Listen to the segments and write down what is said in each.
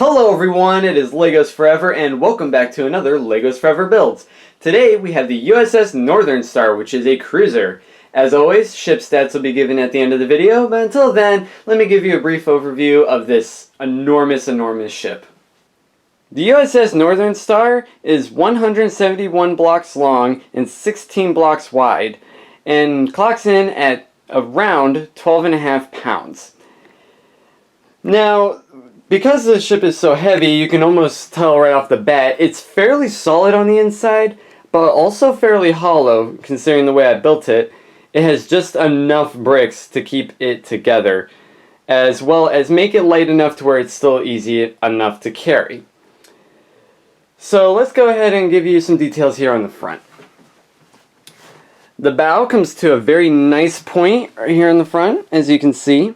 Hello everyone, it is Legosforever and welcome back to another Legosforever builds. Today we have the USS Northern Star, which is a cruiser. As always, ship stats will be given at the end of the video, but until then, let me give you a brief overview of this enormous ship. The USS Northern Star is 171 blocks long and 16 blocks wide, and clocks in at around 12.5 pounds. Now, because the ship is so heavy, you can almost tell right off the bat, it's fairly solid on the inside, but also fairly hollow, considering the way I built it. It has just enough bricks to keep it together, as well as make it light enough to where it's still easy enough to carry. So let's go ahead and give you some details here on the front. The bow comes to a very nice point right here in the front, as you can see.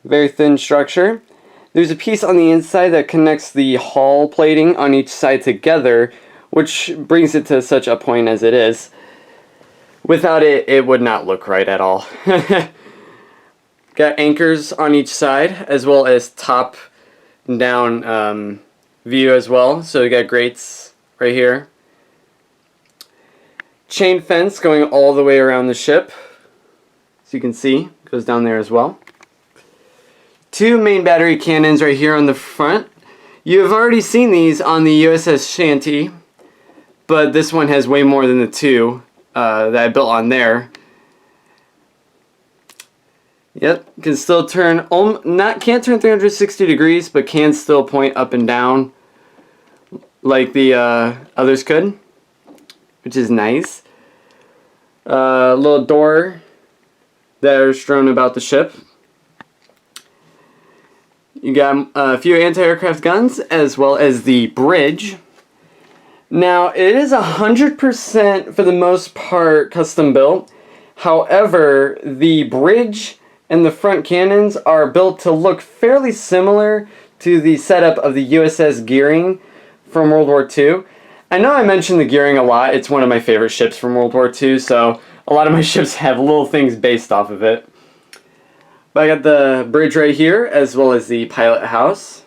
Very thin structure. There's a piece on the inside that connects the hull plating on each side together, which brings it to such a point as it is. Without it, it would not look right at all. Got anchors on each side, as well as top-down view as well. So we got grates right here. Chain fence going all the way around the ship. As you can see, goes down there as well. Two main battery cannons right here on the front. You've already seen these on the USS Shanty, but this one has way more than the two that I built on there. Yep, can still turn, can't turn 360 degrees, but can still point up and down like the others could, which is nice. Little door that are strewn about the ship. You got a few anti-aircraft guns, as well as the bridge. Now, it is 100% for the most part custom built. However, the bridge and the front cannons are built to look fairly similar to the setup of the USS gearing from World War II. I know I mentioned the gearing a lot. It's one of my favorite ships from World War II, so a lot of my ships have little things based off of it. But I got the bridge right here, as well as the pilot house.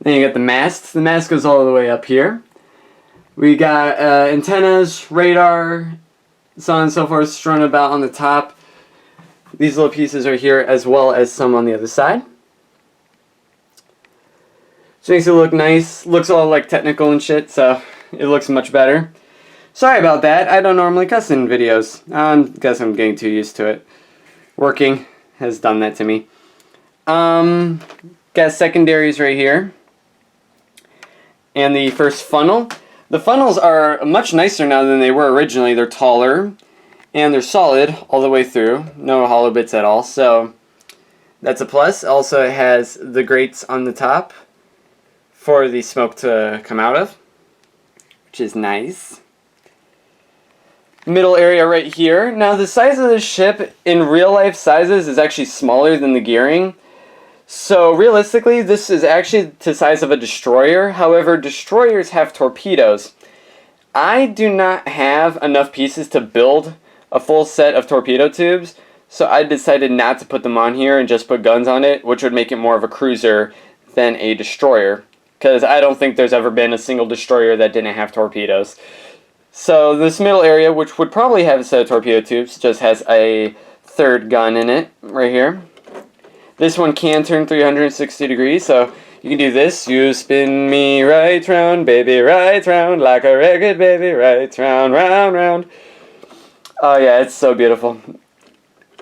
Then you got the mast. The mast goes all the way up here. We got antennas, radar, so on and so forth, strewn about on the top. These little pieces are here, as well as some on the other side. So makes it look nice. Looks all like technical and shit, so it looks much better. Sorry about that. I don't normally cuss in videos. I guess I'm getting too used to it. Working has done that to me. Got secondaries right here. And the first funnel. The funnels are much nicer now than they were originally. They're taller. And they're solid all the way through. No hollow bits at all. So that's a plus. Also, it has the grates on the top for the smoke to come out of, which is nice. Middle area right here. Now the size of the ship in real life sizes is actually smaller than the gearing. So realistically this is actually the size of a destroyer. However, destroyers have torpedoes. I do not have enough pieces to build a full set of torpedo tubes. So I decided not to put them on here and just put guns on it, which would make it more of a cruiser than a destroyer. Because I don't think there's ever been a single destroyer that didn't have torpedoes. So this middle area, which would probably have a set of torpedo tubes, just has a third gun in it, right here. This one can turn 360 degrees, so you can do this. You spin me right round, baby, right round, like a record, baby, right round, round, round. Oh yeah, it's so beautiful.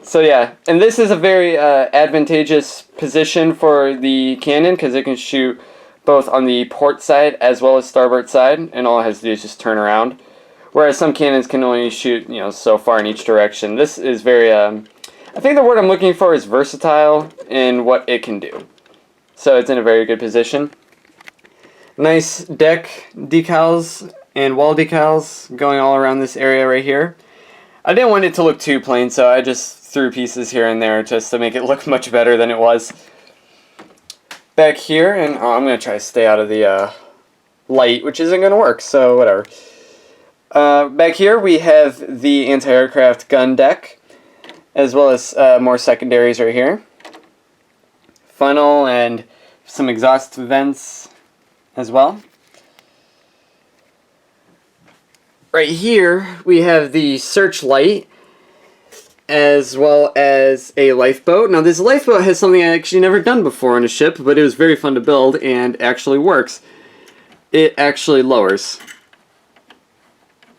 So yeah, and this is a very advantageous position for the cannon, because it can shoot both on the port side as well as starboard side, and all it has to do is just turn around. Whereas some cannons can only shoot, so far in each direction. This is very, I think the word I'm looking for is versatile in what it can do. So it's in a very good position. Nice deck decals and wall decals going all around this area right here. I didn't want it to look too plain, so I just threw pieces here and there just to make it look much better than it was. Back here, and I'm going to try to stay out of the light, which isn't going to work, so whatever. Back here we have the anti-aircraft gun deck, as well as more secondaries right here. Funnel and some exhaust vents as well. Right here we have the searchlight as well as a lifeboat. Now this lifeboat has something I actually never done before on a ship, but it was very fun to build and actually works. It actually lowers.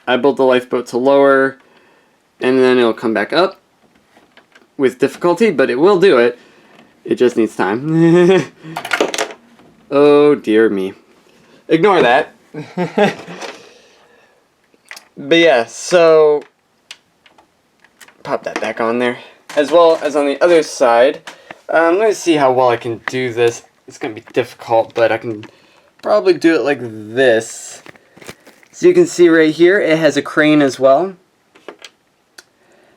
I built the lifeboat to lower, and then it'll come back up with difficulty, but it will do it. It just needs time. Oh dear me. Ignore that. But yeah, so pop that back on there. As well as on the other side, I'm going to see how well I can do this. It's going to be difficult, but I can probably do it like this. So you can see right here, it has a crane as well.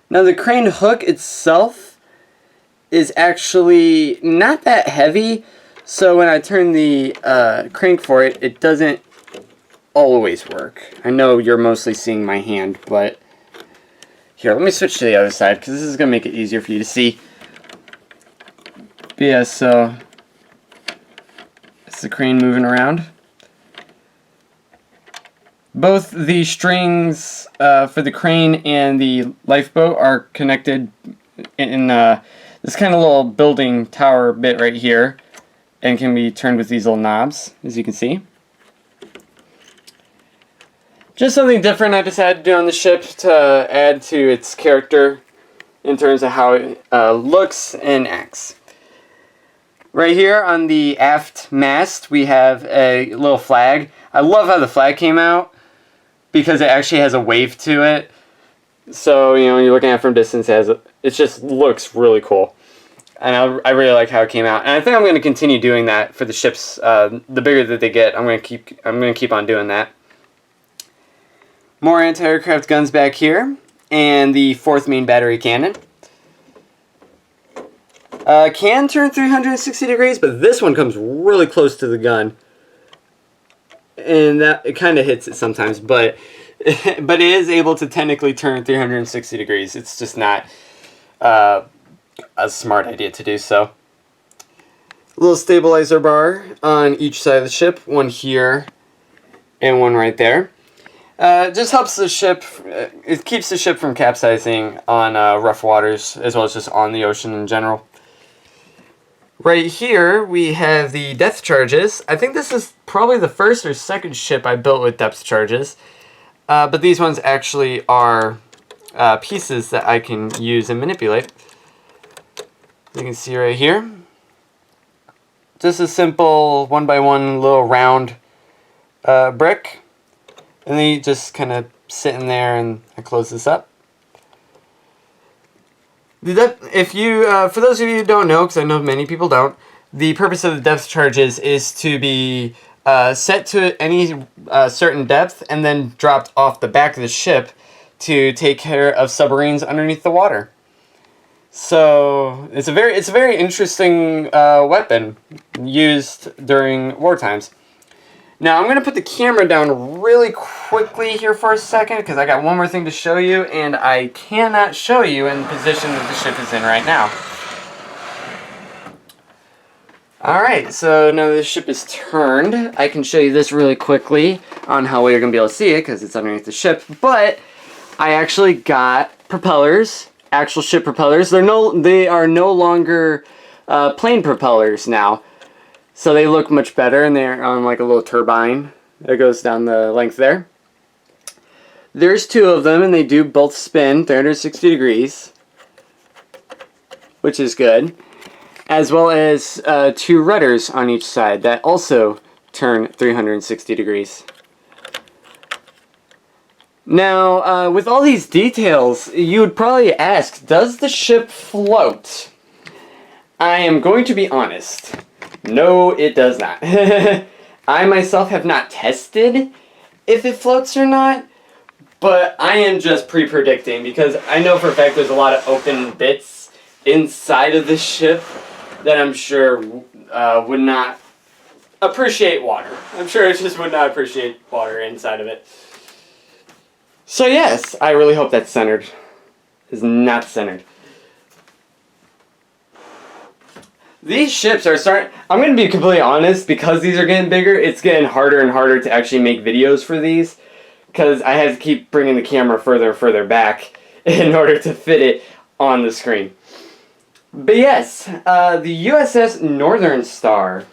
Now the crane hook itself is actually not that heavy, so when I turn the crank for it, it doesn't always work. I know you're mostly seeing my hand, but here, let me switch to the other side because this is going to make it easier for you to see. But yeah, so it's the crane moving around. Both the strings for the crane and the lifeboat are connected in this kind of little building tower bit right here, and can be turned with these little knobs, as you can see. Just something different I decided to do on the ship to add to its character in terms of how it looks and acts. Right here on the aft mast we have a little flag. I love how the flag came out because it actually has a wave to it. So, you know, when you're looking at it from distance, it just looks really cool. And I really like how it came out. And I think I'm going to continue doing that for the ships. The bigger that they get, I'm going to keep on doing that. More anti-aircraft guns back here, and the 4th main battery cannon. Can turn 360 degrees, but this one comes really close to the gun. And that it kind of hits it sometimes, but it is able to technically turn 360 degrees. It's just not a smart idea to do so. A little stabilizer bar on each side of the ship, one here and one right there. It just helps the ship, it keeps the ship from capsizing on rough waters, as well as just on the ocean in general. Right here, we have the depth charges. I think this is probably the first or second ship I built with depth charges. But these ones actually are pieces that I can use and manipulate. You can see right here. Just a simple 1x1 little round brick. And then you just kind of sit in there, and I close this up. If you, for those of you who don't know, because I know many people don't, the purpose of the depth charges is to be set to any certain depth and then dropped off the back of the ship to take care of submarines underneath the water. So it's a very interesting weapon used during war times. Now I'm going to put the camera down really quickly here for a second because I got one more thing to show you, and I cannot show you in the position that the ship is in right now. Alright, so now that the ship is turned, I can show you this really quickly on how you're going to be able to see it because it's underneath the ship, but I actually got propellers, actual ship propellers. They are no longer plane propellers now. So they look much better, and they're on like a little turbine that goes down the length there. There's 2 of them, and they do both spin 360 degrees, which is good. As well as 2 rudders on each side that also turn 360 degrees. Now, with all these details, you would probably ask, does the ship float? I am going to be honest. No, it does not. I myself have not tested if it floats or not, but I am just pre-predicting because I know for a fact there's a lot of open bits inside of the ship that I'm sure would not appreciate water. I'm sure it just would not appreciate water inside of it. So yes, I really hope that's centered. It's not centered. These ships are I'm going to be completely honest, because these are getting bigger, it's getting harder and harder to actually make videos for these. Because I have to keep bringing the camera further and further back in order to fit it on the screen. But yes, the USS Northern Star.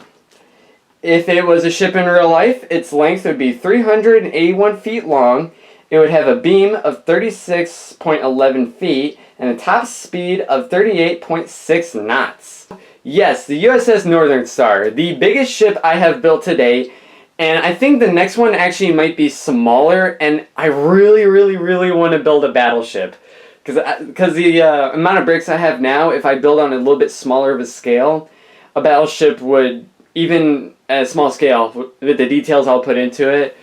If it was a ship in real life, its length would be 381 feet long. It would have a beam of 36.11 feet and a top speed of 38.6 knots. Yes, the USS Northern Star, the biggest ship I have built to date, and I think the next one actually might be smaller, and I really, really, really want to build a battleship. Because the amount of bricks I have now, if I build on a little bit smaller of a scale, a battleship would, even at a small scale, with the details I'll put into it,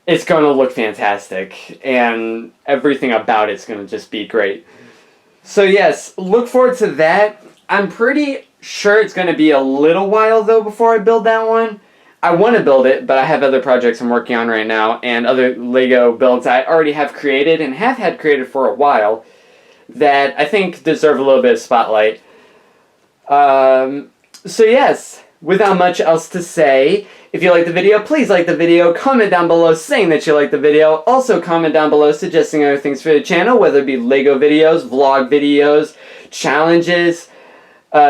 it's going to look fantastic, and everything about it's going to just be great. So yes, look forward to that. I'm pretty sure it's going to be a little while, though, before I build that one. I want to build it, but I have other projects I'm working on right now, and other Lego builds I already have created, and have had created for a while, that I think deserve a little bit of spotlight. So yes, without much else to say, if you like the video, please like the video, comment down below saying that you like the video, also comment down below suggesting other things for the channel, whether it be Lego videos, vlog videos, challenges,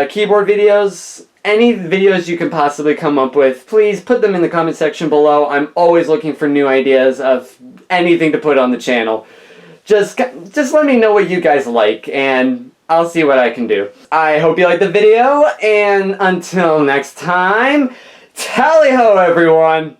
keyboard videos, any videos you can possibly come up with. Please put them in the comment section below. I'm always looking for new ideas of anything to put on the channel. Just let me know what you guys like, and I'll see what I can do. I hope you liked the video, and until next time, tally-ho, everyone!